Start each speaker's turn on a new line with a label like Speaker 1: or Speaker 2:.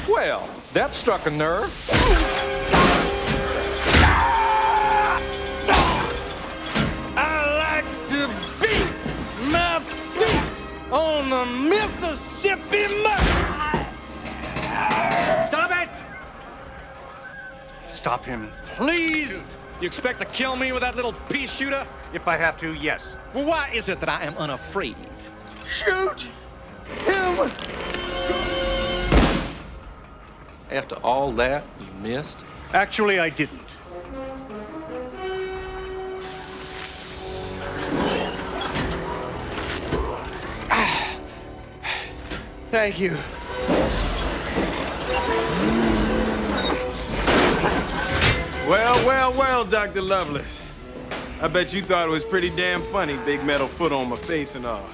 Speaker 1: Well, that struck a nerve. I like to beat my feet on the Mississippi mud.
Speaker 2: Stop it!
Speaker 1: Stop him, please. You expect to kill me with that little pea shooter?
Speaker 2: If I have to, yes.
Speaker 1: Well, why is it that I am unafraid?
Speaker 3: Shoot him!
Speaker 1: After all that, you missed?
Speaker 2: Actually, I didn't.
Speaker 3: Thank you.
Speaker 4: Well, Dr. Lovelace. I bet you thought it was pretty damn funny, big metal foot on my face and all.